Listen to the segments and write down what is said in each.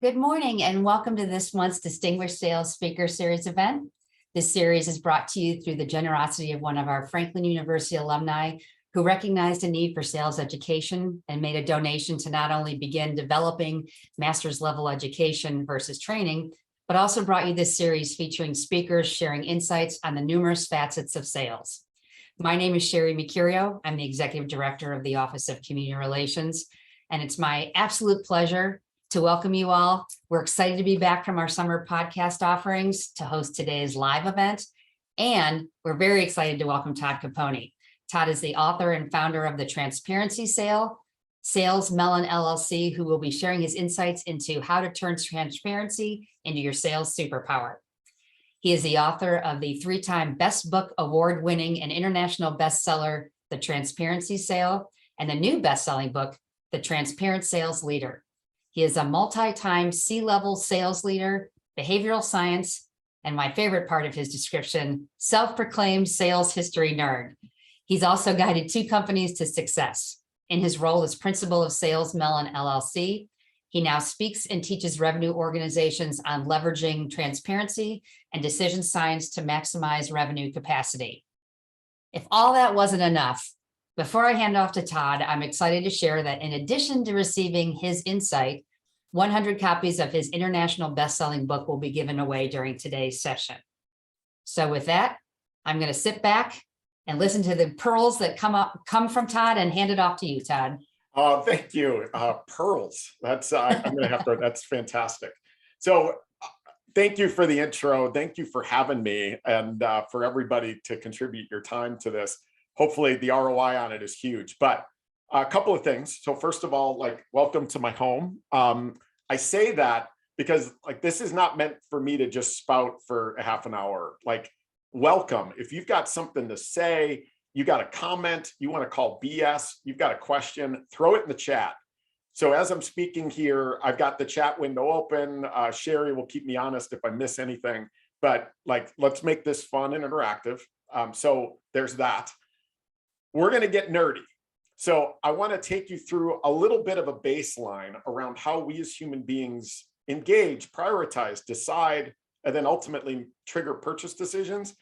Good morning and welcome to this month's Distinguished Sales Speaker Series event. This series is brought to you through the generosity of one of our Franklin University alumni who recognized a need for sales education and made a donation to not only begin developing master's level education versus training, but also brought you this series featuring speakers sharing insights on the numerous facets of sales. My name is Sherry Mercurio. I'm the Executive Director of the Office of Community Relations, and it's my absolute pleasure to welcome you all. We're excited to be back from our summer podcast offerings to host today's live event. And we're very excited to welcome Todd Caponi. Todd is the author and founder of the Transparency Sales Melon LLC, who will be sharing his insights into how to turn transparency into your sales superpower. He is the author of the 3-time Best Book Award-winning and international bestseller, The Transparency Sale, and the new best-selling book, The Transparent Sales Leader. He is a multi-time C-level sales leader, behavioral science, and my favorite part of his description, self-proclaimed sales history nerd. He's also guided 2 companies to success. In his role as principal of Sales Melon LLC, he now speaks and teaches revenue organizations on leveraging transparency and decision science to maximize revenue capacity. If all that wasn't enough, before I hand off to Todd, I'm excited to share that in addition to receiving his insight, 100 copies of his international best-selling book will be given away during today's session. So with that, I'm going to sit back and listen to the pearls that come from Todd and hand it off to you, Todd. Thank you. Pearls. That's I'm going to have to. That's fantastic. So thank you for the intro. Thank you for having me and for everybody to contribute your time to this. Hopefully the ROI on it is huge, but a couple of things. So first of all, welcome to my home. I say that because this is not meant for me to just spout for a half an hour. Welcome. If you've got something to say, you got a comment, you want to call BS, you've got a question, throw it in the chat. So as I'm speaking here, I've got the chat window open. Sherry will keep me honest if I miss anything, but let's make this fun and interactive. So there's that. We're going to get nerdy. So I want to take you through a little bit of a baseline around how we as human beings engage, prioritize, decide, and then ultimately trigger purchase decisions.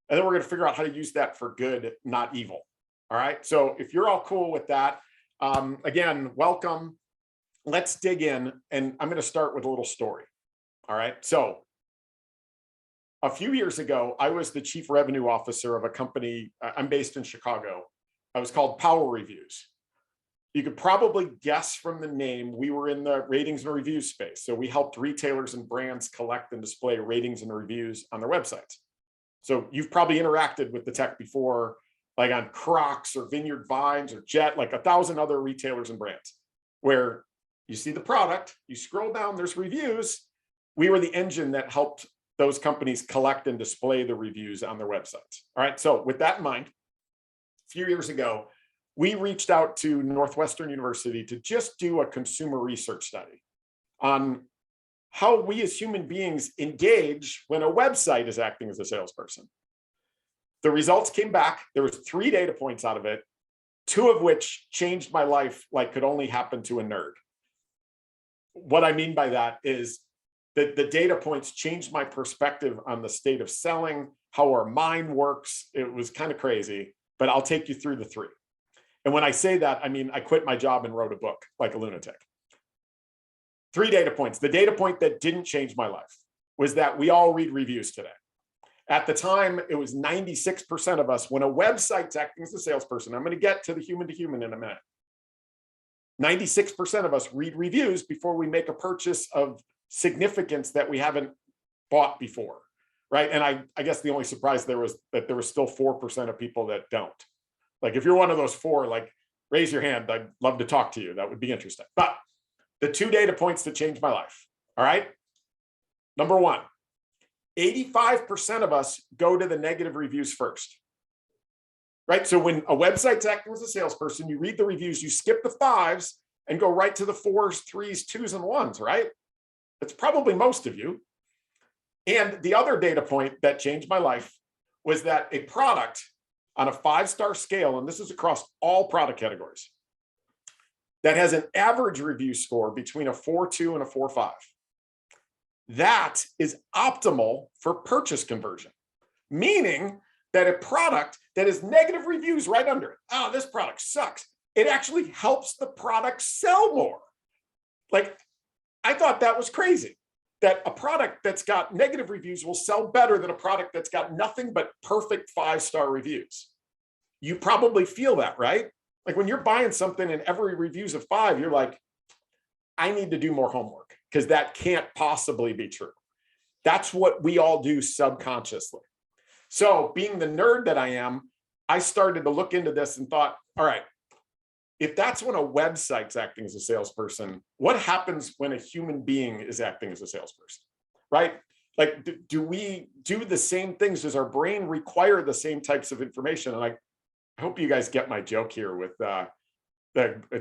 And then we're going to figure out how to use that for good, not evil. All right. So if you're all cool with that, again, welcome. Let's dig in. And I'm going to start with a little story. All right. So a few years ago, I was the chief revenue officer of a company. I'm based in Chicago. I was called Power Reviews. You could probably guess from the name, we were in the ratings and reviews space. So we helped retailers and brands collect and display ratings and reviews on their websites. So you've probably interacted with the tech before, like on Crocs or Vineyard Vines or Jet, like 1,000 other retailers and brands, where you see the product, you scroll down, there's reviews. We were the engine that helped those companies collect and display the reviews on their websites. All right, so with that in mind, a few years ago, we reached out to Northwestern University to just do a consumer research study on how we as human beings engage when a website is acting as a salesperson. The results came back. There was 3 data points out of it, 2 of which changed my life like could only happen to a nerd. What I mean by that is that the data points changed my perspective on the state of selling, how our mind works. It was kind of crazy, but I'll take you through the 3. And when I say that, I mean, I quit my job and wrote a book like a lunatic. 3 data points. The data point that didn't change my life was that we all read reviews today. At the time, it was 96% of us, when a website's acting as a salesperson, I'm going to get to the human to human in a minute. 96% of us read reviews before we make a purchase of significance that we haven't bought before, right? And I guess the only surprise there was that there was still 4% of people that don't. If you're one of those 4, raise your hand. I'd love to talk to you. That would be interesting. But the 2 data points that changed my life, all right? Number 1, 85% of us go to the negative reviews first, right? So when a website's acting as a salesperson, you read the reviews, you skip the 5s and go right to the 4s, 3s, 2s, and 1s, right? It's probably most of you. And the other data point that changed my life was that a product on a 5-star scale, and this is across all product categories, that has an average review score between a 4.2 and a 4.5. That is optimal for purchase conversion, meaning that a product that has negative reviews right under it, oh, this product sucks, it actually helps the product sell more. Like, I thought that was crazy, that a product that's got negative reviews will sell better than a product that's got nothing but perfect 5-star reviews. You probably feel that, right? Like when you're buying something and every review's a 5, you're like, I need to do more homework because that can't possibly be true. That's what we all do subconsciously. So being the nerd that I am, I started to look into this and thought, all right, if that's when a website's acting as a salesperson, what happens when a human being is acting as a salesperson, right? Like, do we do the same things? Does our brain require the same types of information? And I hope you guys get my joke here with the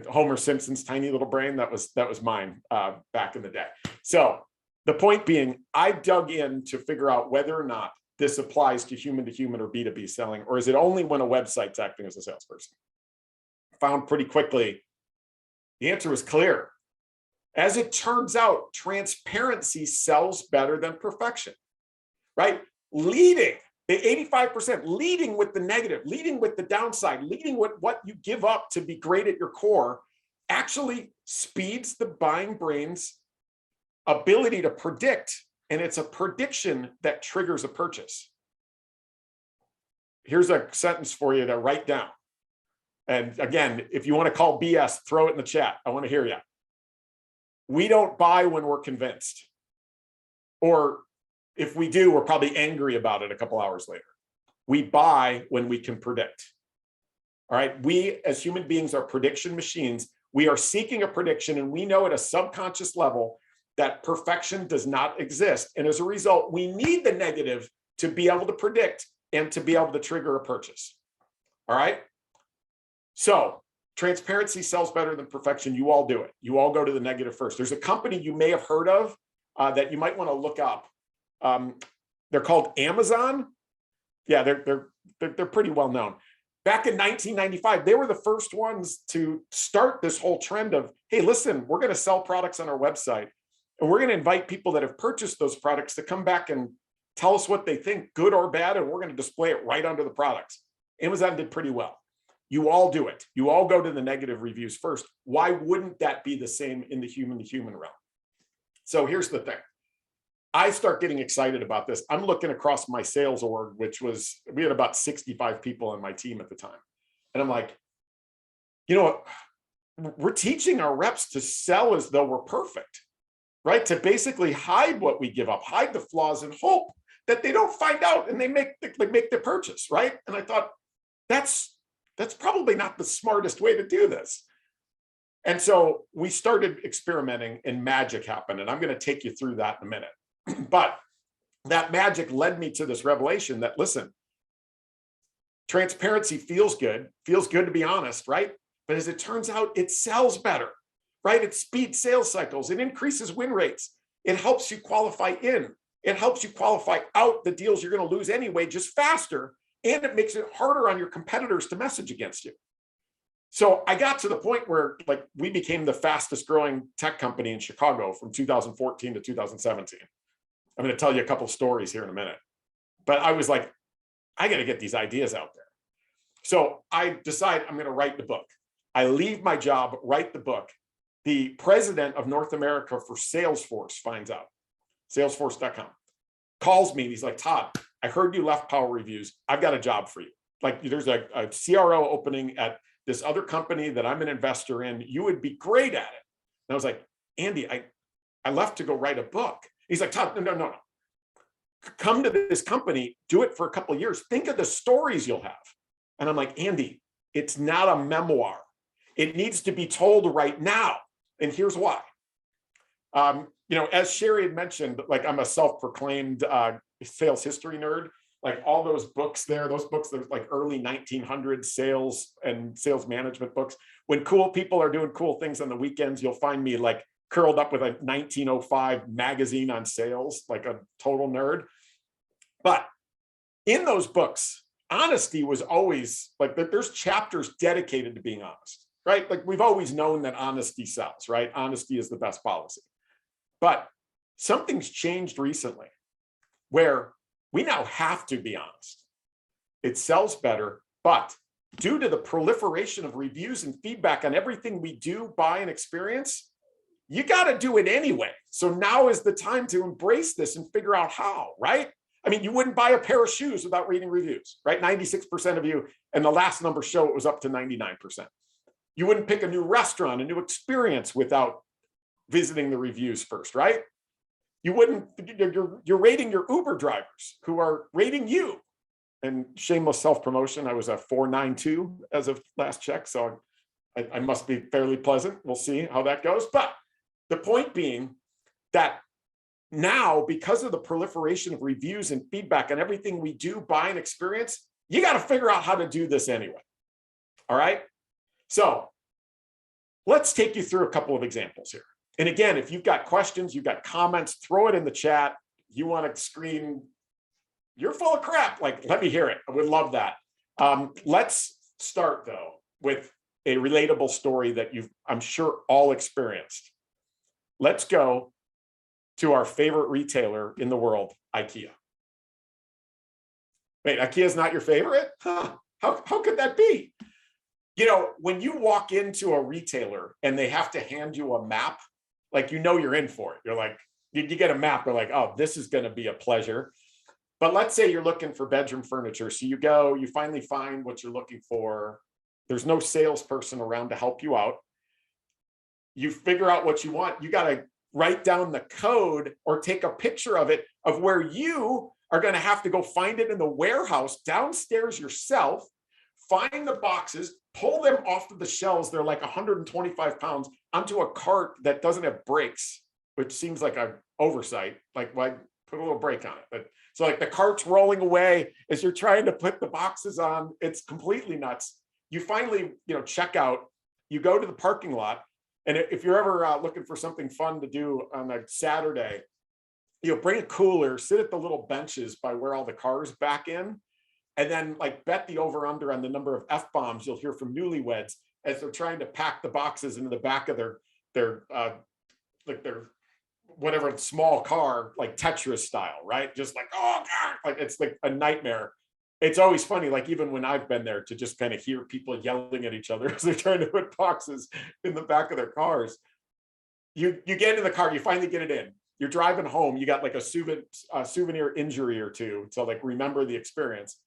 Homer Simpson's tiny little brain. That was mine back in the day. So the point being, I dug in to figure out whether or not this applies to human or B2B selling, or is it only when a website's acting as a salesperson? Found pretty quickly, the answer was clear. As it turns out, transparency sells better than perfection, right? Leading, the 85%, leading with the negative, leading with the downside, leading with what you give up to be great at your core, actually speeds the buying brain's ability to predict, and it's a prediction that triggers a purchase. Here's a sentence for you to write down. And again, if you want to call BS, throw it in the chat. I want to hear you. We don't buy when we're convinced. Or if we do, we're probably angry about it a couple hours later. We buy when we can predict. All right. We as human beings are prediction machines. We are seeking a prediction, and we know at a subconscious level that perfection does not exist. And as a result, we need the negative to be able to predict and to be able to trigger a purchase. All right. So transparency sells better than perfection. You all do it. You all go to the negative first. There's a company you may have heard of that you might want to look up. They're called Amazon. Yeah, they're pretty well known. Back in 1995, they were the first ones to start this whole trend of, hey, listen, we're going to sell products on our website, and we're going to invite people that have purchased those products to come back and tell us what they think, good or bad, and we're going to display it right under the products. Amazon did pretty well. You all do it. You all go to the negative reviews first. Why wouldn't that be the same in the human realm? So here's the thing. I start getting excited about this. I'm looking across my sales org, we had about 65 people on my team at the time. And I'm like, you know, we're teaching our reps to sell as though we're perfect, right? To basically hide what we give up, hide the flaws, and hope that they don't find out and they make the purchase, right? And I thought, that's probably not the smartest way to do this. And so we started experimenting, and magic happened. And I'm going to take you through that in a minute. But that magic led me to this revelation that, listen, transparency feels good to be honest, right? But as it turns out, it sells better, right? It speeds sales cycles. It increases win rates. It helps you qualify in. It helps you qualify out the deals you're going to lose anyway, just faster. And it makes it harder on your competitors to message against you. So I got to the point where we became the fastest growing tech company in Chicago from 2014 to 2017. I'm going to tell you a couple of stories here in a minute. But I was like, I got to get these ideas out there. So I decide I'm going to write the book. I leave my job, write the book. The president of North America for Salesforce finds out, salesforce.com, calls me. And he's like, Todd, I heard you left Power Reviews. I've got a job for you. Like, there's a CRO opening at this other company that I'm an investor in. You would be great at it. And I was like, Andy, I left to go write a book. He's like, Todd, no. Come to this company, do it for a couple of years. Think of the stories you'll have. And I'm like, Andy, it's not a memoir. It needs to be told right now. And here's why. As Sherry had mentioned, I'm a self-proclaimed sales history nerd. Like all those books there, those like early 1900s sales and sales management books. When cool people are doing cool things on the weekends, you'll find me curled up with a 1905 magazine on sales, like a total nerd. But in those books, honesty was always there's chapters dedicated to being honest. right? Like we've always known that honesty sells, right? Honesty is the best policy. But something's changed recently where we now have to be honest. It sells better, but due to the proliferation of reviews and feedback on everything we do, buy, and experience, you got to do it anyway. So now is the time to embrace this and figure out how, right? I mean, you wouldn't buy a pair of shoes without reading reviews, right? 96% of you, and the last numbers show it was up to 99%. You wouldn't pick a new restaurant, a new experience without visiting the reviews first, right? You wouldn't, you're rating your Uber drivers who are rating you. And shameless self-promotion, I was a 492 as of last check, so I must be fairly pleasant. We'll see how that goes. But the point being that now, because of the proliferation of reviews and feedback on everything we do, buy, and experience, you got to figure out how to do this anyway. All right? So let's take you through a couple of examples here. And again, if you've got questions, you've got comments, throw it in the chat. You want to scream, you're full of crap. Like, let me hear it. I would love that. Let's start, though, with a relatable story that you've, I'm sure, all experienced. Let's go to our favorite retailer in the world, IKEA. Wait, IKEA is not your favorite? Huh. How could that be? You know, when you walk into a retailer and they have to hand you a map, like, you know, you're in for it. You're like, you get a map, you're like, oh, this is going to be a pleasure. But let's say you're looking for bedroom furniture. So you go, you finally find what you're looking for. There's no salesperson around to help you out. You figure out what you want. You got to write down the code or take a picture of it, of where you are going to have to go find it in the warehouse downstairs yourself, find the boxes, pull them off of the shelves. They're like 125 pounds onto a cart that doesn't have brakes, which seems like an oversight. Like, why put a little brake on it? But so like the cart's rolling away as you're trying to put the boxes on. It's completely nuts. You finally, check out, you go to the parking lot. And if you're ever looking for something fun to do on a Saturday, bring a cooler, sit at the little benches by where all the cars back in, and then like bet the over under on the number of F-bombs you'll hear from newlyweds as they're trying to pack the boxes into the back of their whatever small car, like Tetris style, right? Just like, oh God, like it's like a nightmare. It's always funny, like even when I've been there, to just kind of hear people yelling at each other as they're trying to put boxes in the back of their cars. You get in the car, you finally get it in. You're driving home, you got like a souvenir injury or two. So like, remember the experience.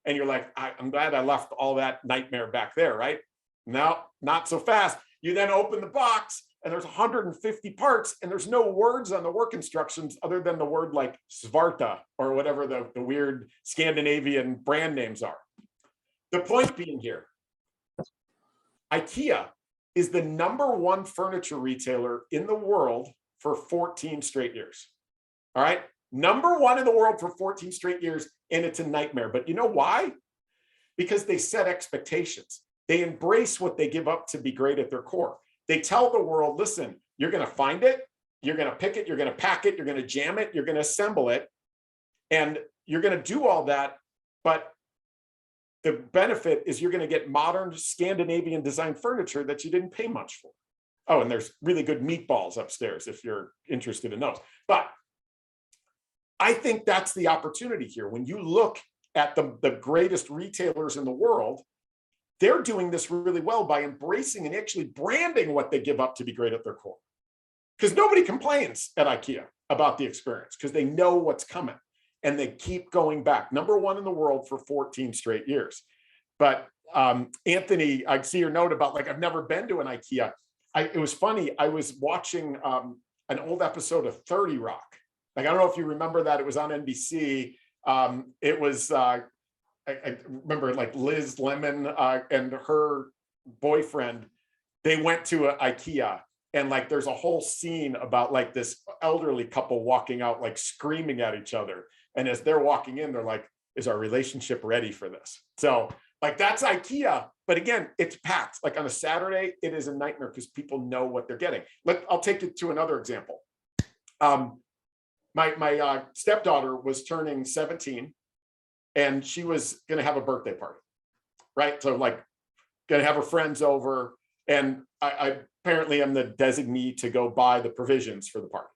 And you're like, I'm glad I left all that nightmare back there, right? No, not so fast. You then open the box and there's 150 parts and there's no words on the work instructions other than the word like Svarta or whatever the weird Scandinavian brand names are. The point being here, IKEA is the #1 furniture retailer in the world for 14 straight years. All right. #1 in the world for 14 straight years. And it's a nightmare. But you know why? Because they set expectations. They embrace what they give up to be great at their core. They tell the world, listen, you're going to find it, you're going to pick it, you're going to pack it, you're going to jam it, you're going to assemble it, and you're going to do all that. But the benefit is you're going to get modern Scandinavian designed furniture that you didn't pay much for. Oh, and there's really good meatballs upstairs if you're interested in those. But I think that's the opportunity here. When you look at the greatest retailers in the world, they're doing this really well by embracing and actually branding what they give up to be great at their core. Because nobody complains at IKEA about the experience because they know what's coming and they keep going back. #1 in the world for 14 straight years. But Anthony, I see your note about like, I've never been to an IKEA. It was funny. I was watching an old episode of 30 Rock. Like, I don't know if you remember that. It was on NBC. It was, I remember like Liz Lemon and her boyfriend, they went to IKEA and like, there's a whole scene about like this elderly couple walking out, like screaming at each other. And as they're walking in, they're like, is our relationship ready for this? So like, that's IKEA. But again, it's packed. Like on a Saturday, it is a nightmare because people know what they're getting. I'll take you to another example. My stepdaughter was turning 17 and she was going to have a birthday party, right? So like going to have her friends over And I apparently am the designee to go buy the provisions for the party.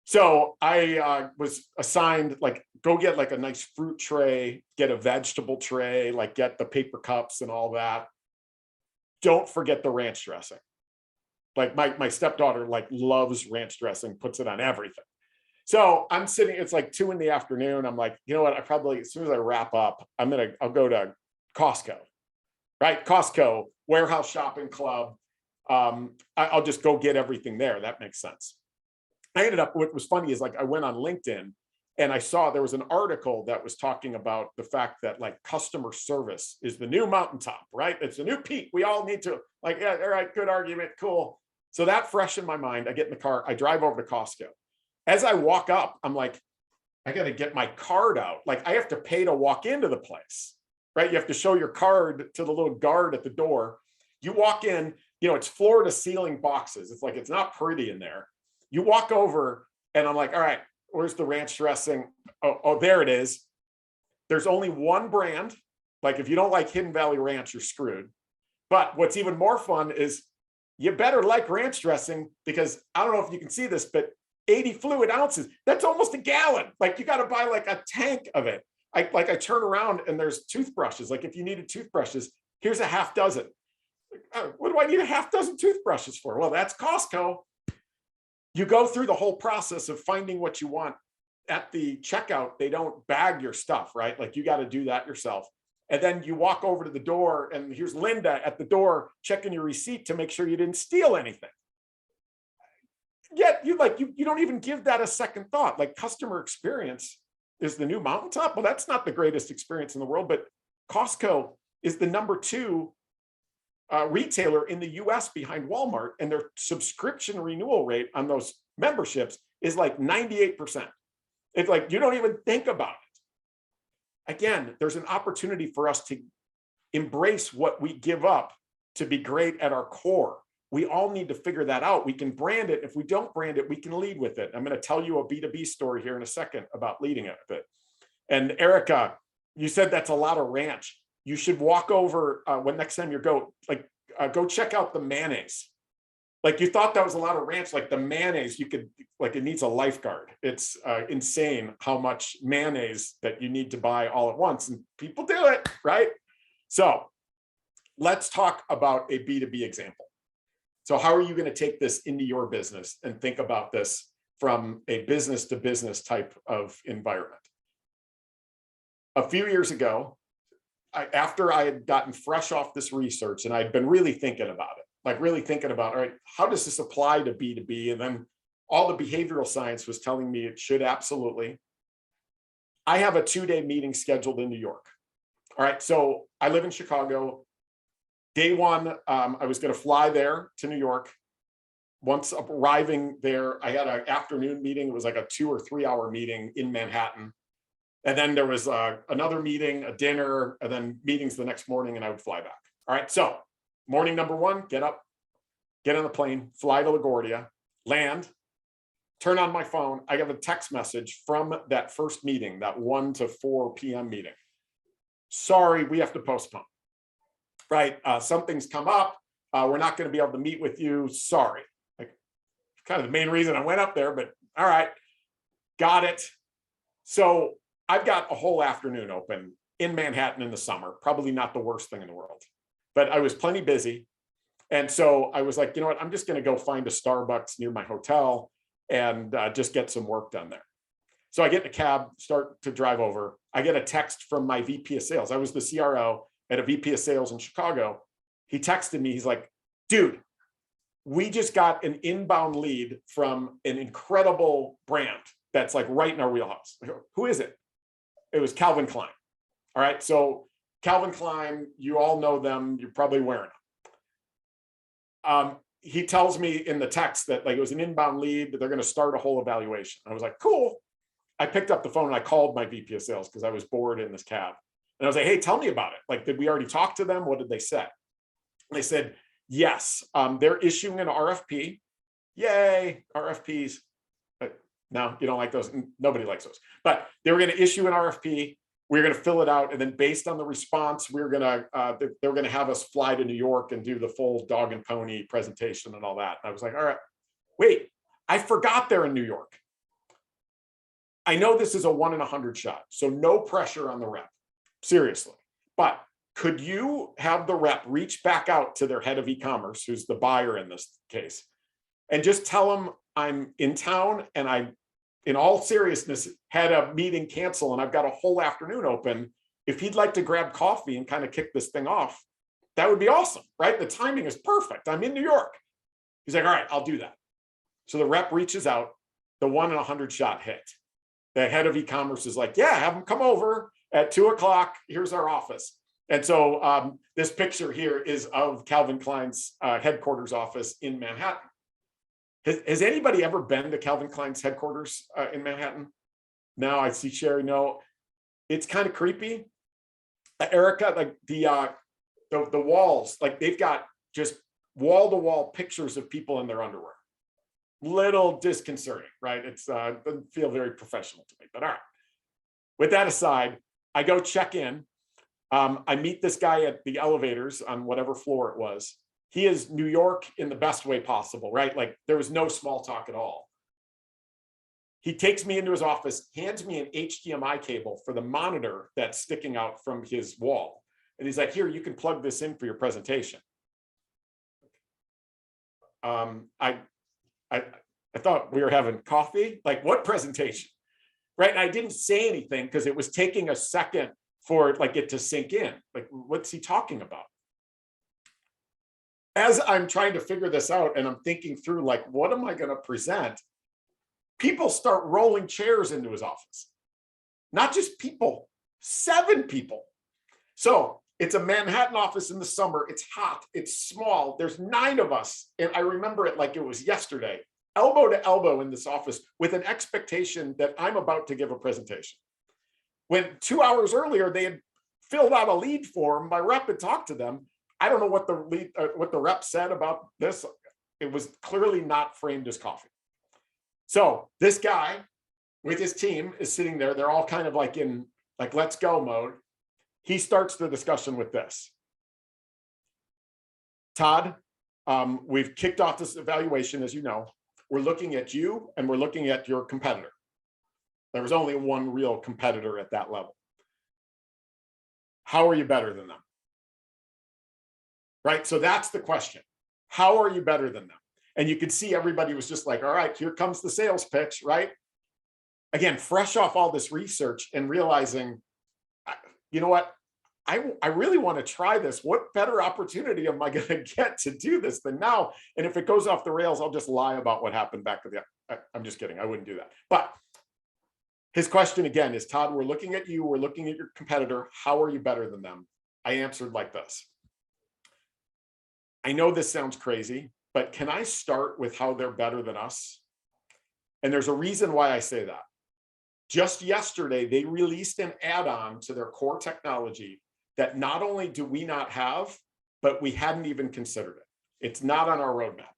So I was assigned, like, go get like a nice fruit tray, get a vegetable tray, like get the paper cups and all that. Don't forget the ranch dressing. Like my stepdaughter like loves ranch dressing, puts it on everything. So I'm sitting, it's like 2 PM. I'm like, you know what? I probably, as soon as I wrap up, I'll go to Costco, right? Costco, warehouse shopping club. I'll just go get everything there. That makes sense. I ended up, what was funny is like, I went on LinkedIn and I saw there was an article that was talking about the fact that like customer service is the new mountaintop, right? It's a new peak. We all need to, like, yeah, all right, good argument, cool. So that fresh in my mind, I get in the car, I drive over to Costco. As I walk up, I'm like, I got to get my card out. Like I have to pay to walk into the place, right? You have to show your card to the little guard at the door. You walk in, it's floor to ceiling boxes. It's like, it's not pretty in there. You walk over and I'm like, all right, where's the ranch dressing? Oh, there it is. There's only one brand. Like if you don't like Hidden Valley Ranch, you're screwed. But what's even more fun is you better like ranch dressing, because I don't know if you can see this, but 80 fluid ounces, that's almost a gallon. Like you got to buy like a tank of it. I turn around and there's toothbrushes. Like if you needed toothbrushes, here's a half dozen. What do I need a half dozen toothbrushes for? Well, that's Costco. You go through the whole process of finding what you want at the checkout. They don't bag your stuff, right? Like you got to do that yourself. And then you walk over to the door and here's Linda at the door checking your receipt to make sure you didn't steal anything. Yet you don't even give that a second thought. Like customer experience is the new mountaintop. Well, that's not the greatest experience in the world, but Costco is the #2 retailer in the US behind Walmart, and their subscription renewal rate on those memberships is like 98%. It's like, you don't even think about it. Again, there's an opportunity for us to embrace what we give up to be great at our core. We all need to figure that out. We can brand it. If we don't brand it, we can lead with it. I'm going to tell you a B2B story here in a second about leading it with it. And Erica, you said that's a lot of ranch. You should walk over when next time you go, go check out the mayonnaise. Like you thought that was a lot of ranch, like the mayonnaise, you could, like it needs a lifeguard. It's insane how much mayonnaise that you need to buy all at once, and people do it, right? So let's talk about a B2B example. So how are you going to take this into your business and think about this from a business to business type of environment? A few years ago, after I had gotten fresh off this research and I'd been really thinking about it, all right, how does this apply to B2B? And then all the behavioral science was telling me it should absolutely. I have a 2-day meeting scheduled in New York. All right, so I live in Chicago. Day one, I was going to fly there to New York. Once arriving there, I had an afternoon meeting. It was like a 2 or 3 hour meeting in Manhattan. And then there was another meeting, a dinner, and then meetings the next morning, and I would fly back. All right, so morning number 1, get up, get on the plane, fly to LaGuardia, land, turn on my phone. I have a text message from that first meeting, that 1 to 4 p.m. meeting. Sorry, we have to postpone. Right, something's come up. We're not going to be able to meet with you. Sorry. Like, kind of the main reason I went up there, but all right, got it. So I've got a whole afternoon open in Manhattan in the summer. Probably not the worst thing in the world, but I was plenty busy. And so I was like, you know what? I'm just going to go find a Starbucks near my hotel and just get some work done there. So I get in a cab, start to drive over. I get a text from my VP of sales. I was the CRO at a VP of sales in Chicago. He texted me. He's like, dude, we just got an inbound lead from an incredible brand that's like right in our wheelhouse. I go, who is it? It was Calvin Klein. All right. So Calvin Klein, you all know them. You're probably wearing them. He tells me in the text that like it was an inbound lead, that they're going to start a whole evaluation. I was like, cool. I picked up the phone and I called my VP of sales because I was bored in this cab. And I was like, hey, tell me about it. Like, did we already talk to them? What did they say? And they said, yes, they're issuing an RFP. Yay, RFPs. But no, you don't like those. Nobody likes those. But they were going to issue an RFP. we're going to fill it out. And then based on the response, they're going to have us fly to New York and do the full dog and pony presentation and all that. And I was like, all right, wait, I forgot they're in New York. I know this is a 1 in 100 shot, so no pressure on the rep, seriously. But could you have the rep reach back out to their head of e-commerce, who's the buyer in this case, and just tell them I'm in town and I, in all seriousness, had a meeting cancel and I've got a whole afternoon open. If he'd like to grab coffee and kind of kick this thing off, that would be awesome, right? The timing is perfect. I'm in New York. He's like, all right, I'll do that. So the rep reaches out, the 1 in 100 shot hit. The head of e-commerce is like, yeah, have them come over at 2 o'clock. Here's our office. And so this picture here is of Calvin Klein's headquarters office in Manhattan. Has anybody ever been to Calvin Klein's headquarters in Manhattan? No, I see Sherry. No, it's kind of creepy. Erica, like the walls, like they've got just wall-to-wall pictures of people in their underwear. Little disconcerting, right? It's doesn't feel very professional to me, but all right. With that aside, I go check in. I meet this guy at the elevators on whatever floor it was. He is New York in the best way possible, right? Like there was no small talk at all. He takes me into his office, hands me an HDMI cable for the monitor that's sticking out from his wall. And he's like, here, you can plug this in for your presentation. I thought we were having coffee. Like, what presentation? Right? And I didn't say anything because it was taking a second for like it to sink in. Like, what's he talking about? As I'm trying to figure this out and I'm thinking through, like, what am I going to present? People start rolling chairs into his office. Not just people, 7 people. So it's a Manhattan office in the summer. It's hot. It's small. There's 9 of us. And I remember it like it was yesterday, elbow to elbow in this office with an expectation that I'm about to give a presentation. When 2 hours earlier, they had filled out a lead form, my rep had talked to them. I don't know what the rep said about this. It was clearly not framed as coffee. So this guy with his team is sitting there. They're all kind of like in like, let's go mode. He starts the discussion with this. Todd, we've kicked off this evaluation, as you know. We're looking at you and we're looking at your competitor. There was only one real competitor at that level. How are you better than them? Right? So that's the question. How are you better than them? And you could see everybody was just like, all right, here comes the sales pitch, right? Again, fresh off all this research and realizing, you know what? I really want to try this. What better opportunity am I going to get to do this than now? And if it goes off the rails, I'll just lie about what happened back to I'm just kidding. I wouldn't do that. But his question again is, Todd, we're looking at you. We're looking at your competitor. How are you better than them? I answered like this. I know this sounds crazy, but can I start with how they're better than us? And there's a reason why I say that. Just yesterday, they released an add-on to their core technology that not only do we not have, but we hadn't even considered it. It's not on our roadmap.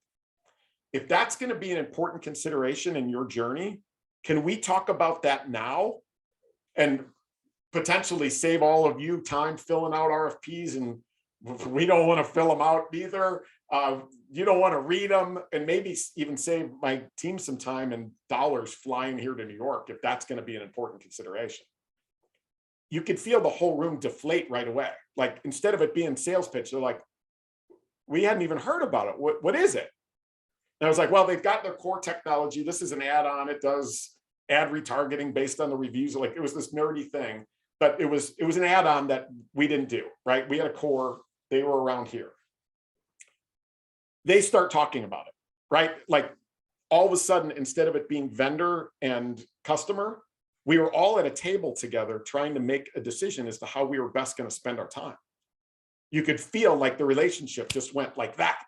If that's going to be an important consideration in your journey, can we talk about that now and potentially save all of you time filling out RFPs? And we don't want to fill them out either. You don't want to read them, and maybe even save my team some time and dollars flying here to New York if that's going to be an important consideration. You could feel the whole room deflate right away. Like, instead of it being sales pitch, they're like, we hadn't even heard about it. What is it? And I was like, well, they've got their core technology. This is an add-on. It does ad retargeting based on the reviews. Like, it was this nerdy thing, but it was an add-on that we didn't do, right? We had a core. They were around here. They start talking about it, right? Like, all of a sudden, instead of it being vendor and customer, we were all at a table together trying to make a decision as to how we were best going to spend our time. You could feel like the relationship just went like that.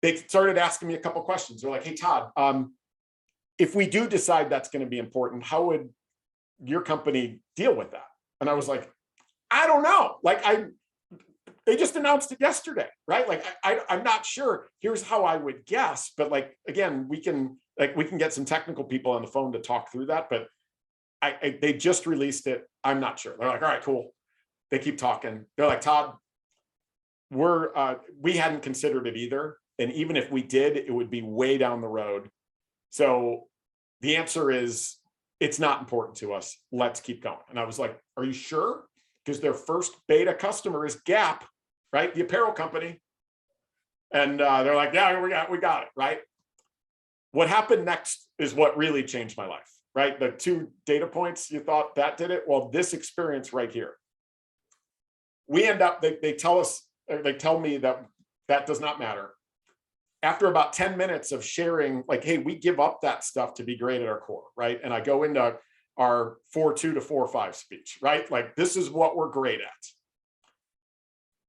They started asking me a couple of questions. They're like, hey, Todd, if we do decide that's going to be important, how would your company deal with that? And I was like, I don't know. Like, they just announced it yesterday, right? Like, I'm not sure. Here's how I would guess, but like, again, we can get some technical people on the phone to talk through that, but they just released it. I'm not sure. They're like, all right, cool. They keep talking. They're like, Todd, we hadn't considered it either. And even if we did, it would be way down the road. So the answer is, it's not important to us. Let's keep going. And I was like, are you sure? Because their first beta customer is Gap, right? The apparel company. And they're like, yeah, we got it, right? What happened next is what really changed my life, right? The 2 data points, you thought that did it? Well, this experience right here. We end up, they tell me that that does not matter. After about 10 minutes of sharing, like, hey, we give up that stuff to be great at our core, right? And I go into our 4.2 to 4.5 speech, right? Like, this is what we're great at.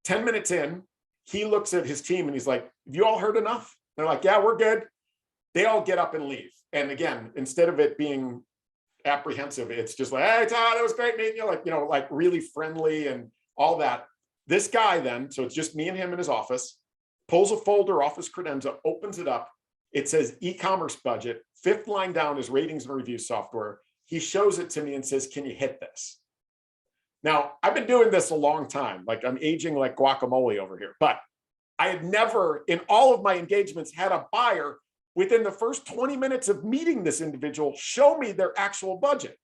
10 minutes in, he looks at his team and he's like, have you all heard enough? They're like, yeah, we're good. They all get up and leave. And again, instead of it being apprehensive, it's just like, hey, Todd, it was great meeting you. Like, like really friendly and all that. This guy then, so it's just me and him in his office, pulls a folder off his credenza, opens it up. It says e-commerce budget. 5th line down is ratings and review software. He shows it to me and says, can you hit this? Now, I've been doing this a long time. Like, I'm aging like guacamole over here, but I had never in all of my engagements had a buyer within the first 20 minutes of meeting this individual show me their actual budget,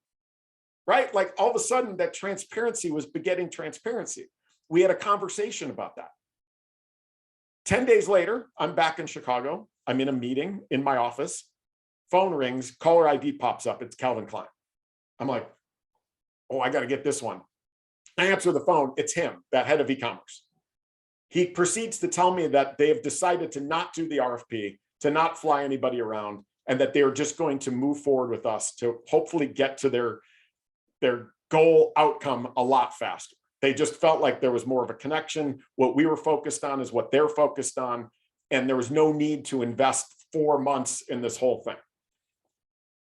right? Like, all of a sudden that transparency was begetting transparency. We had a conversation about that. 10 days later, I'm back in Chicago. I'm in a meeting in my office. Phone rings, caller ID pops up. It's Calvin Klein. I'm like, oh, I got to get this one. I answer the phone. It's him, that head of e-commerce. He proceeds to tell me that they have decided to not do the RFP, to not fly anybody around, and that they're just going to move forward with us to hopefully get to their goal outcome a lot faster. They just felt like there was more of a connection. What we were focused on is what they're focused on. And there was no need to invest 4 months in this whole thing.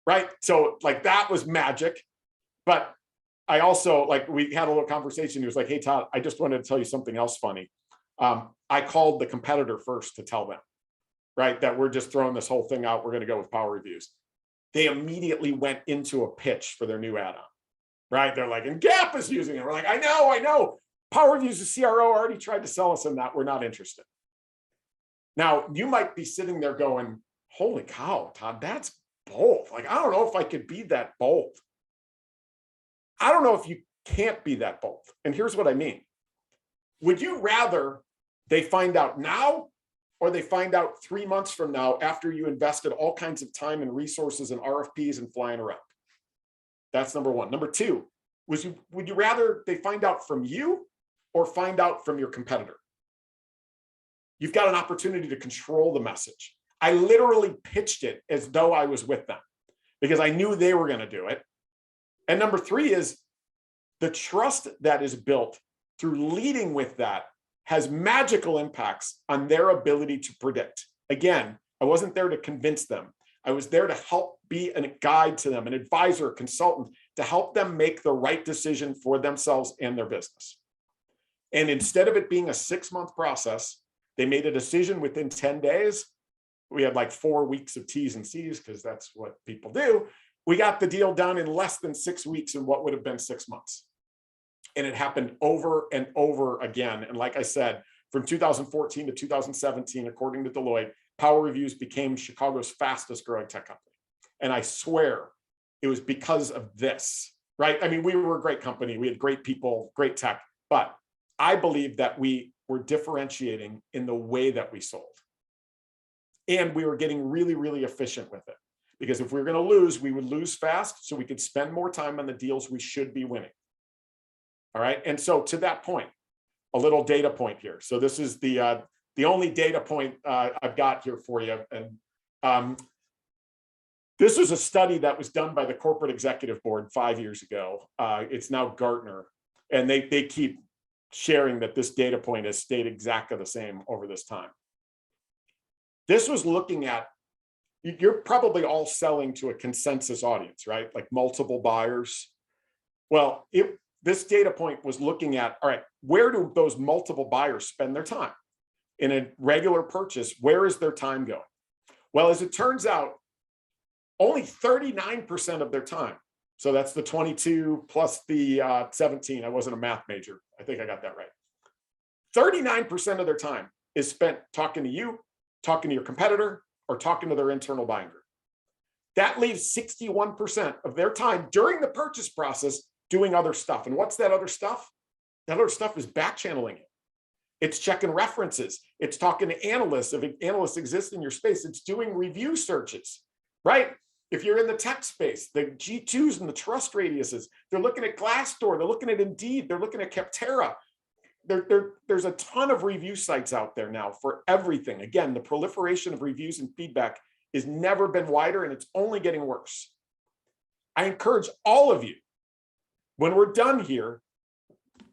Right? So like, that was magic. But I also, like, we had a little conversation. He was like, hey, Todd, I just wanted to tell you something else funny. I called the competitor first to tell them, right, that we're just throwing this whole thing out. We're going to go with Power Reviews. They immediately went into a pitch for their new add-on. Right? They're like, and Gap is using it. We're like, I know. Power Reviews, the CRO already tried to sell us on that. We're not interested. Now, you might be sitting there going, holy cow, Todd, that's bold. Like, I don't know if I could be that bold. I don't know if you can't be that bold. And here's what I mean. Would you rather they find out now, or they find out 3 months from now after you invested all kinds of time and resources and RFPs and flying around? That's number one. Number two, would you rather they find out from you or find out from your competitor? You've got an opportunity to control the message. I literally pitched it as though I was with them because I knew they were going to do it. And number three is the trust that is built through leading with that has magical impacts on their ability to predict. Again, I wasn't there to convince them. I was there to help be a guide to them, an advisor, a consultant, to help them make the right decision for themselves and their business. And instead of it being a 6-month process, they made a decision within 10 days. We had like 4 weeks of T's and C's because that's what people do. We got the deal done in less than 6 weeks in what would have been 6 months. And it happened over and over again. And like I said, from 2014 to 2017, according to Deloitte, Power Reviews became Chicago's fastest growing tech company. And I swear it was because of this, right? I mean, we were a great company. We had great people, great tech, but I believe that we were differentiating in the way that we sold. And we were getting really, really efficient with it. Because if we were going to lose, we would lose fast so we could spend more time on the deals we should be winning. All right. And so to that point, a little data point here. So this is the only data point I've got here for you. And this was a study that was done by the Corporate Executive Board 5 years ago. It's now Gartner. And they keep sharing that this data point has stayed exactly the same over this time. This was looking at, you're probably all selling to a consensus audience, right? Like multiple buyers. Well, this data point was looking at, all right, where do those multiple buyers spend their time? In a regular purchase, where is their time going? Well, as it turns out, only 39% of their time So that's the 22 plus the 17. I wasn't a math major. I think I got that right. 39% of their time is spent talking to you, talking to your competitor, or talking to their internal buying group. That leaves 61% of their time during the purchase process doing other stuff. And what's that other stuff? That other stuff is back channeling it. It's checking references. It's talking to analysts. If analysts exist in your space, it's doing review searches, right? If you're in the tech space, the G2s and the trust radiuses, they're looking at Glassdoor, they're looking at Indeed, they're looking at Capterra. There's a ton of review sites out there now for everything. Again, the proliferation of reviews and feedback has never been wider, and it's only getting worse. I encourage all of you, when we're done here,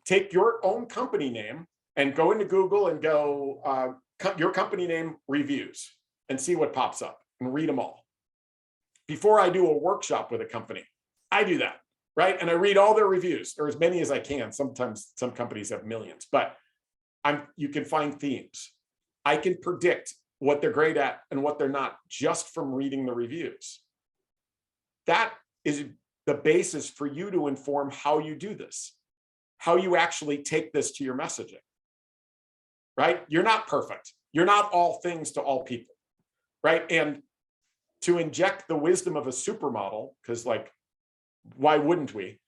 take your own company name and go into Google and go your company name reviews and see what pops up and read them all. Before I do a workshop with a company, I do that, right? And I read all their reviews, or as many as I can. Sometimes some companies have millions, but you can find themes. I can predict what they're great at and what they're not just from reading the reviews. That is the basis for you to inform how you do this, how you actually take this to your messaging, right? You're not perfect. You're not all things to all people, right? And to inject the wisdom of a supermodel, because like, why wouldn't we?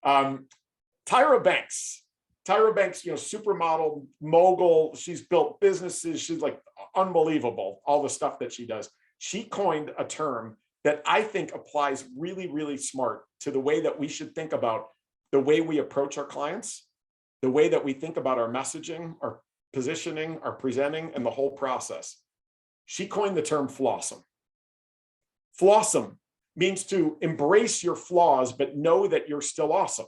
Tyra Banks, supermodel, mogul. She's built businesses. She's like unbelievable, all the stuff that she does. She coined a term that I think applies really, really smart to the way that we should think about the way we approach our clients, the way that we think about our messaging, our positioning, our presenting, and the whole process. She coined the term flawsome. Flawsome means to embrace your flaws, but know that you're still awesome.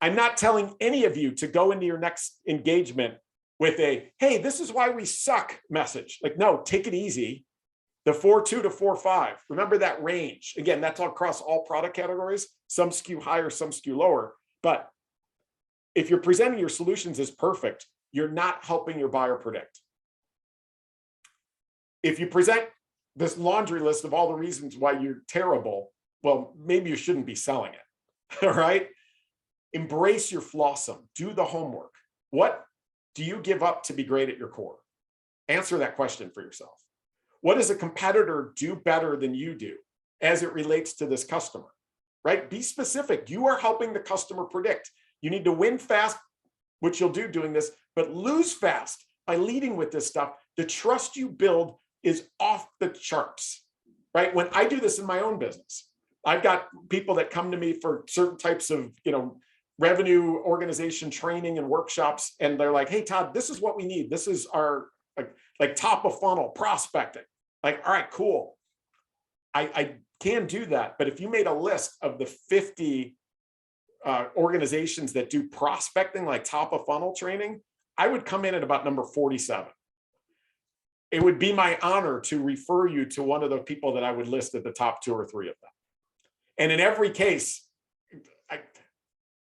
I'm not telling any of you to go into your next engagement with a, hey, this is why we suck message. Like, no, take it easy. The 4.2 to 4.5, remember that range. Again, that's across all product categories. Some skew higher, some skew lower. But if you're presenting your solutions as perfect, you're not helping your buyer predict. If you present this laundry list of all the reasons why you're terrible, well, maybe you shouldn't be selling it, all right? Embrace your flawsome, do the homework. What do you give up to be great at your core? Answer that question for yourself. What does a competitor do better than you do as it relates to this customer, right? Be specific. You are helping the customer predict. You need to win fast, which you'll do doing this, but lose fast by leading with this stuff. The trust you build is off the charts, right? When I do this in my own business, I've got people that come to me for certain types of, revenue organization training and workshops. And they're like, hey, Todd, this is what we need. This is our like top of funnel prospecting. Like, all right, cool. I can do that. But if you made a list of the 50 organizations that do prospecting, like top of funnel training, I would come in at about number 47. It would be my honor to refer you to one of the people that I would list at the top 2 or 3 of them. And in every case,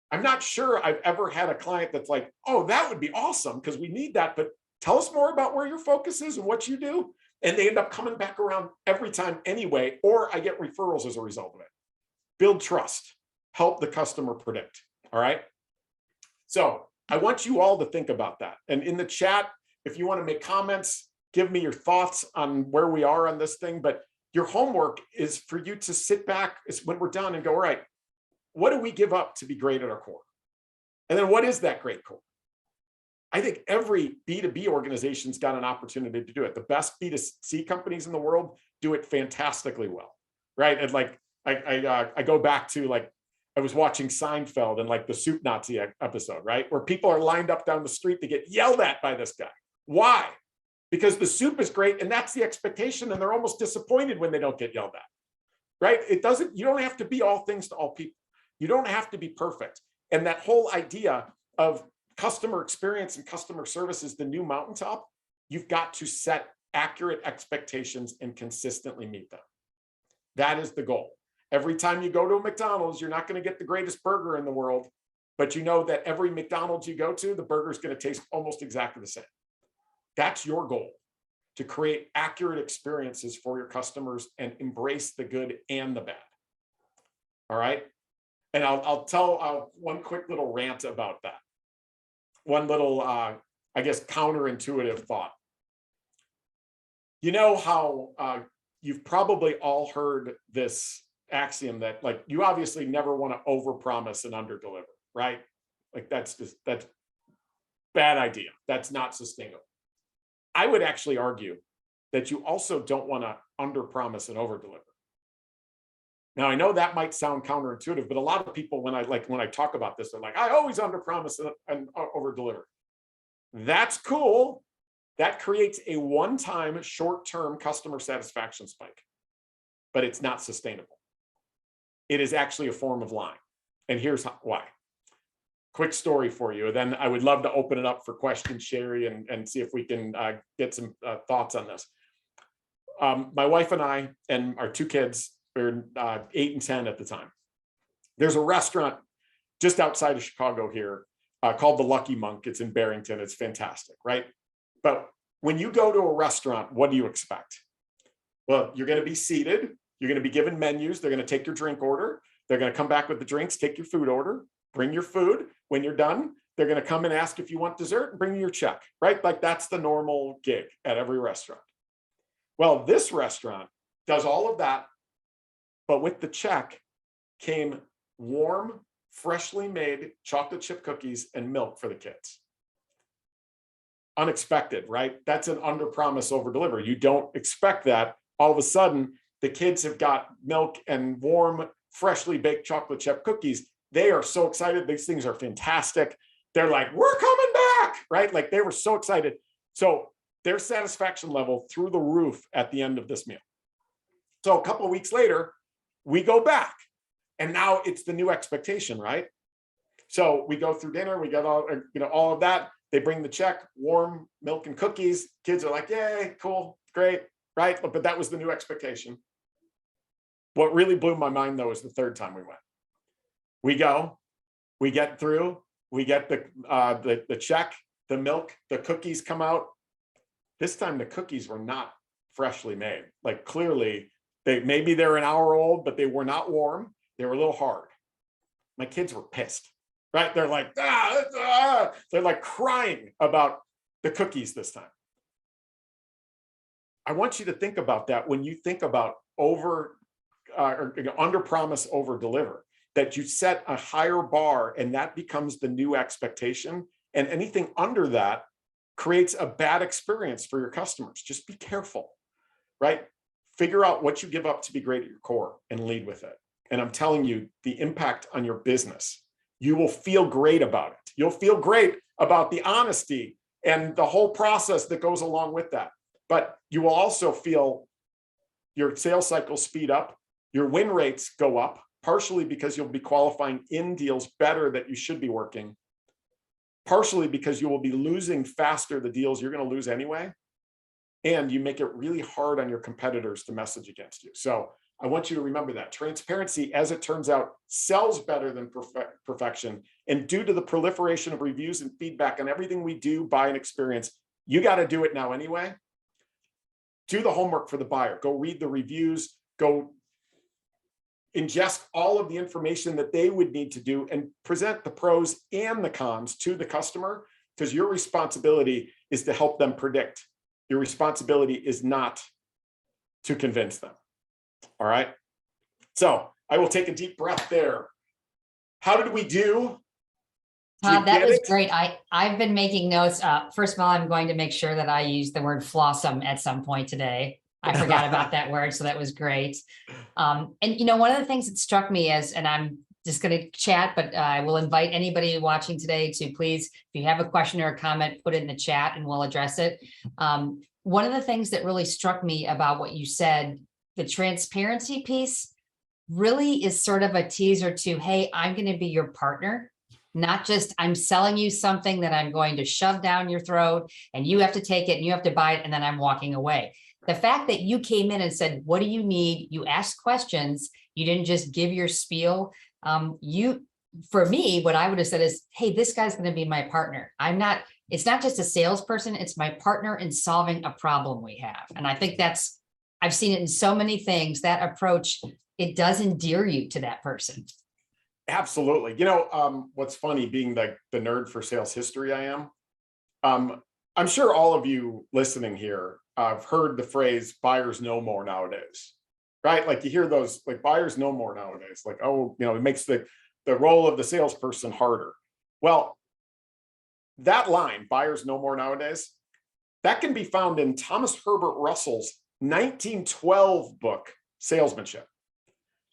I'm not sure I've ever had a client that's like, oh, that would be awesome because we need that, but tell us more about where your focus is and what you do. And they end up coming back around every time anyway, or I get referrals as a result of it. Build trust, help the customer predict, all right? So I want you all to think about that. And in the chat, if you want to make comments, give me your thoughts on where we are on this thing, but your homework is for you to sit back when we're done and go, all right, what do we give up to be great at our core? And then what is that great core? I think every B2B organization's got an opportunity to do it. The best B2C companies in the world do it fantastically well, right? And like, I go back to like, I was watching Seinfeld and like the Soup Nazi episode, right? Where people are lined up down the street to get yelled at by this guy. Why? Because the soup is great and that's the expectation and they're almost disappointed when they don't get yelled at, right? You don't have to be all things to all people. You don't have to be perfect. And that whole idea of customer experience and customer service is the new mountaintop. You've got to set accurate expectations and consistently meet them. That is the goal. Every time you go to a McDonald's, you're not going to get the greatest burger in the world, but you know that every McDonald's you go to, the burger is going to taste almost exactly the same. That's your goal, to create accurate experiences for your customers and embrace the good and the bad. All right. And I'll tell one quick little rant about that. One little, I guess, counterintuitive thought. You know how you've probably all heard this axiom that, like, you obviously never want to overpromise and underdeliver, right? Like that's bad idea. That's not sustainable. I would actually argue that you also don't want to underpromise and overdeliver. Now, I know that might sound counterintuitive, but a lot of people, when I talk about this, they're like, I always underpromise and overdeliver. That's cool. That creates a one-time short-term customer satisfaction spike, but it's not sustainable. It is actually a form of lying. And here's why. Quick story for you. Then I would love to open it up for questions, Sherry, and see if we can get some thoughts on this. My wife and I and our two kids were 8 and 10 at the time. There's a restaurant just outside of Chicago here called the Lucky Monk. It's in Barrington. It's fantastic, right? But when you go to a restaurant, what do you expect? Well, you're going to be seated. You're going to be given menus. They're going to take your drink order. They're going to come back with the drinks, take your food order, bring your food. When you're done, they're going to come and ask if you want dessert and bring you your check, right? Like that's the normal gig at every restaurant. Well, this restaurant does all of that, but with the check came warm, freshly made chocolate chip cookies and milk for the kids. Unexpected, right? That's an under promise, over deliver. You don't expect that. All of a sudden, the kids have got milk and warm, freshly baked chocolate chip cookies. They are so excited. These things are fantastic. They're like, we're coming back, right? Like they were so excited. So their satisfaction level through the roof at the end of this meal. So a couple of weeks later, we go back and now it's the new expectation, right? So we go through dinner, we got all of that. They bring the check, warm milk and cookies. Kids are like, yay, cool, great, right? But that was the new expectation. What really blew my mind though is the third time we went. We go, we get through, we get the check, the milk, the cookies come out. This time the cookies were not freshly made. Like clearly, maybe they're an hour old, but they were not warm. They were a little hard. My kids were pissed, right? They're like, they're like crying about the cookies this time. I want you to think about that when you think about under promise, over deliver, that you set a higher bar and that becomes the new expectation. And anything under that creates a bad experience for your customers. Just be careful, right? Figure out what you give up to be great at your core and lead with it. And I'm telling you, the impact on your business, you will feel great about it. You'll feel great about the honesty and the whole process that goes along with that. But you will also feel your sales cycles speed up, your win rates go up, partially because you'll be qualifying in deals better that you should be working, partially because you will be losing faster the deals you're going to lose anyway. And you make it really hard on your competitors to message against you. So I want you to remember that transparency, as it turns out, sells better than perfection. And due to the proliferation of reviews and feedback on everything we do, buy, and experience, you got to do it now anyway. Do the homework for the buyer. Go read the reviews. Go ingest all of the information that they would need to do and present the pros and the cons to the customer, because your responsibility is to help them predict. Your responsibility is not to convince them. All right. So I will take a deep breath there. How did we do? Todd, that was great. I've been making notes. First of all, I'm going to make sure that I use the word flawsome at some point today. I forgot about that word, so that was great. And one of the things that struck me and I'm just going to chat, but I will invite anybody watching today to please, if you have a question or a comment, put it in the chat and we'll address it. One of the things that really struck me about what you said, the transparency piece, really is sort of a teaser to, hey, I'm going to be your partner. Not just I'm selling you something that I'm going to shove down your throat and you have to take it and you have to buy it and then I'm walking away. The fact that you came in and said, what do you need? You asked questions. You didn't just give your spiel. For me, what I would have said is, hey, this guy's going to be my partner. It's not just a salesperson. It's my partner in solving a problem we have. And I think I've seen it in so many things. That approach it does endear you to that person. Absolutely. What's funny, being the nerd for sales history I am, I'm sure all of you listening here have heard the phrase buyers know more nowadays, right? Like you hear those, like, buyers know more nowadays, like, oh, it makes the role of the salesperson harder. Well, that line, buyers know more nowadays, that can be found in Thomas Herbert Russell's 1912 book, Salesmanship.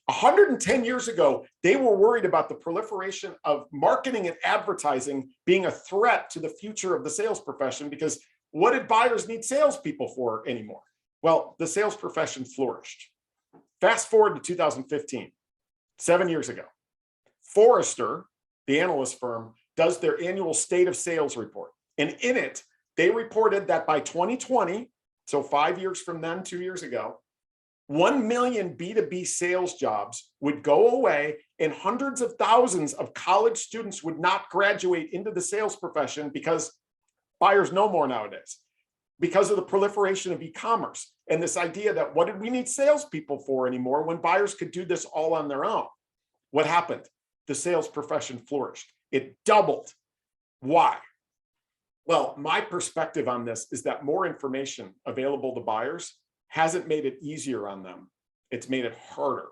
110 years ago, they were worried about the proliferation of marketing and advertising being a threat to the future of the sales profession, because what did buyers need salespeople for anymore? Well, the sales profession flourished. Fast forward to 2015, 7 years ago. Forrester, the analyst firm, does their annual State of Sales report. And in it, they reported that by 2020, so 5 years from then, 2 years ago, 1 million B2B sales jobs would go away, and hundreds of thousands of college students would not graduate into the sales profession, because buyers know more nowadays, because of the proliferation of e-commerce and this idea that what did we need salespeople for anymore when buyers could do this all on their own? What happened? The sales profession flourished. It doubled. Why? Well, my perspective on this is that more information available to buyers hasn't made it easier on them. It's made it harder.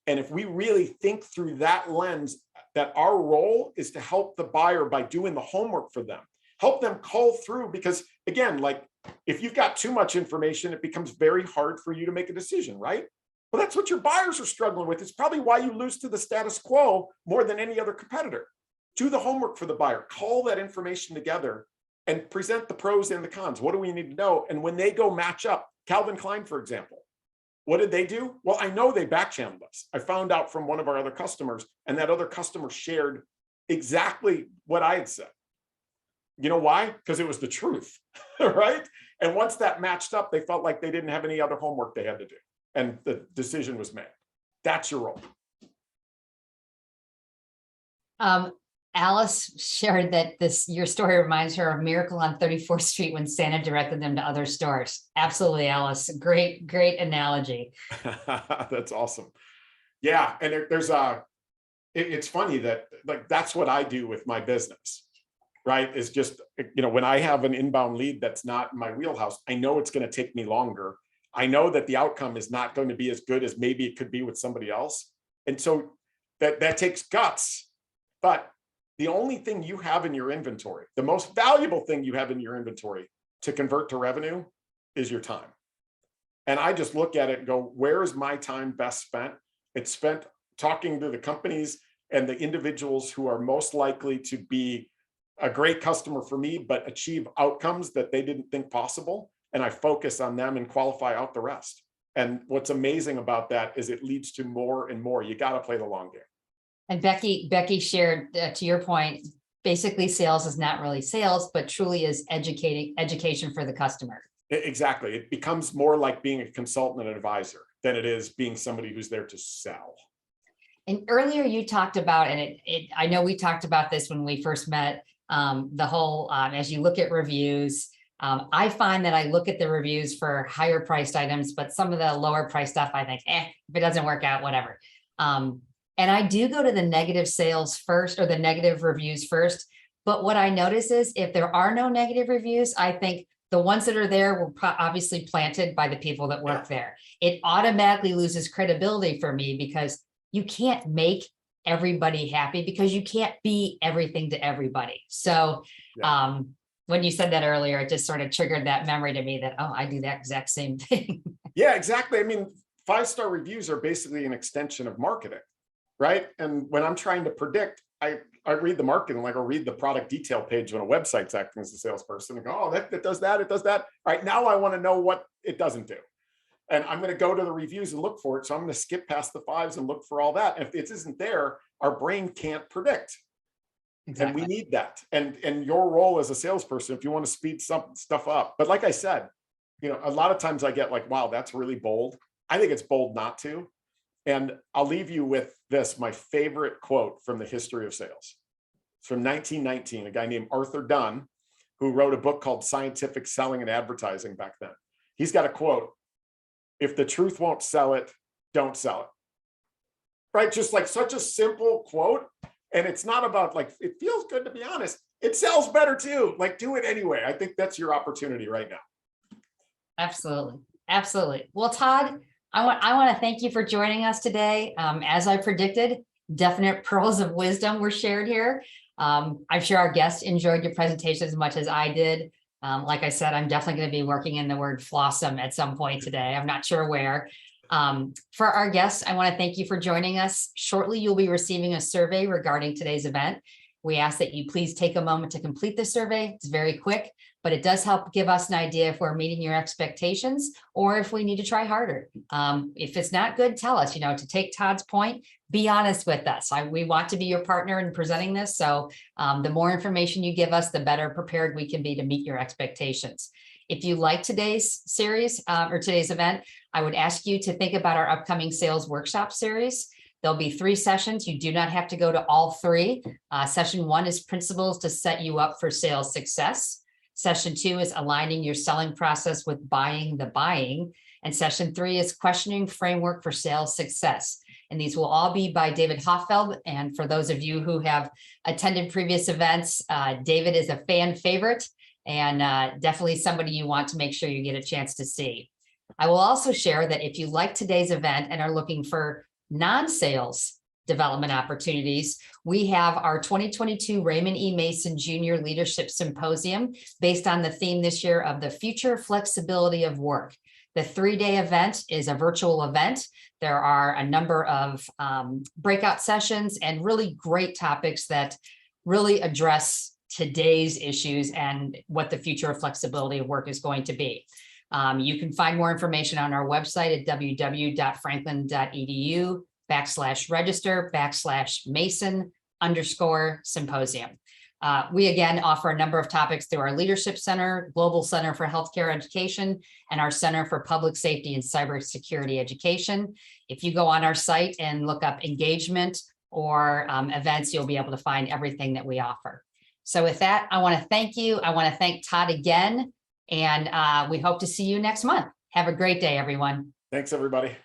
And if we really think through that lens, that our role is to help the buyer by doing the homework for them, help them cull through, because again, like, if you've got too much information, it becomes very hard for you to make a decision, right? Well, that's what your buyers are struggling with. It's probably why you lose to the status quo more than any other competitor. Do the homework for the buyer, cull that information together, and present the pros and the cons. What do we need to know? And when they go match up, Calvin Klein, for example, what did they do? Well, I know they back channeled us. I found out from one of our other customers, and that other customer shared exactly what I had said. You know why? Because it was the truth, right? And once that matched up, they felt like they didn't have any other homework they had to do, and the decision was made. That's your role. Alice shared that your story reminds her of Miracle on 34th Street when Santa directed them to other stores. Absolutely, Alice. Great analogy. That's awesome. Yeah, and it's funny that, like, that's what I do with my business, right? Is just, when I have an inbound lead that's not in my wheelhouse, I know it's going to take me longer. I know that the outcome is not going to be as good as maybe it could be with somebody else. And so that takes guts. But the only thing you have in your inventory, the most valuable thing you have in your inventory to convert to revenue, is your time. And I just look at it and go, where is my time best spent? It's spent talking to the companies and the individuals who are most likely to be a great customer for me, but achieve outcomes that they didn't think possible. And I focus on them and qualify out the rest. And what's amazing about that is it leads to more and more. You got to play the long game. And Becky shared, to your point, basically sales is not really sales, but truly is education for the customer. Exactly. It becomes more like being a consultant and advisor than it is being somebody who's there to sell. And earlier you talked about, and I know we talked about this when we first met, the whole, as you look at reviews, I find that I look at the reviews for higher priced items, but some of the lower priced stuff, I think, if it doesn't work out, whatever. And I do go to the negative sales first, or the negative reviews first. But what I notice is if there are no negative reviews, I think the ones that are there were obviously planted by the people that work there. It automatically loses credibility for me, because you can't make everybody happy, because you can't be everything to everybody. So when you said that earlier, it just sort of triggered that memory to me that, oh, I do that exact same thing. Yeah, exactly. I mean, 5-star reviews are basically an extension of marketing, right? And when I'm trying to predict, I read the marketing, like I'll read the product detail page when a website's acting as a salesperson and go, oh, that does that, it does that. All right, now I want to know what it doesn't do. And I'm going to go to the reviews and look for it. So I'm going to skip past the 5s and look for all that. And if it isn't there, our brain can't predict. Exactly. And we need that. And your role as a salesperson, if you want to speed some stuff up. But like I said, a lot of times I get like, wow, that's really bold. I think it's bold not to. And I'll leave you with this, my favorite quote from the history of sales. It's from 1919, a guy named Arthur Dunn, who wrote a book called Scientific Selling and Advertising back then. He's got a quote: if the truth won't sell it, don't sell it. right? Just like such a simple quote. And it's not about like, it feels good to be honest. It sells better too. Like do it anyway. I think that's your opportunity right now. Absolutely. Absolutely. Well, Todd, I want to thank you for joining us today. As I predicted, definite pearls of wisdom were shared here. I'm sure our guests enjoyed your presentation as much as I did. Like I said, I'm definitely going to be working in the word flossom at some point today. I'm not sure where. For our guests, I want to thank you for joining us. Shortly, you'll be receiving a survey regarding today's event. We ask that you please take a moment to complete the survey. It's very quick, but it does help give us an idea if we're meeting your expectations or if we need to try harder. If it's not good, tell us, to take Todd's point, be honest with us. We want to be your partner in presenting this. So the more information you give us, the better prepared we can be to meet your expectations. If you like today's series or today's event, I would ask you to think about our upcoming sales workshop series. There'll be 3 sessions. You do not have to go to all 3. Session 1 is principles to set you up for sales success. Session 2 is aligning your selling process with buying the buying. And session 3 is questioning framework for sales success. And these will all be by David Hoffeld. And for those of you who have attended previous events, David is a fan favorite and definitely somebody you want to make sure you get a chance to see. I will also share that if you like today's event and are looking for non-sales development opportunities, we have our 2022 Raymond E. Mason Jr. Leadership Symposium based on the theme this year of the future flexibility of work. The 3-day event is a virtual event. There are a number of breakout sessions and really great topics that really address today's issues and what the future of flexibility of work is going to be. You can find more information on our website at www.franklin.edu/register/Mason_symposium. We again offer a number of topics through our Leadership Center, Global Center for Healthcare Education, and our Center for Public Safety and Cybersecurity Education. If you go on our site and look up engagement or events, you'll be able to find everything that we offer. So with that, I want to thank you. I want to thank Todd again. And we hope to see you next month. Have a great day, everyone. Thanks, everybody.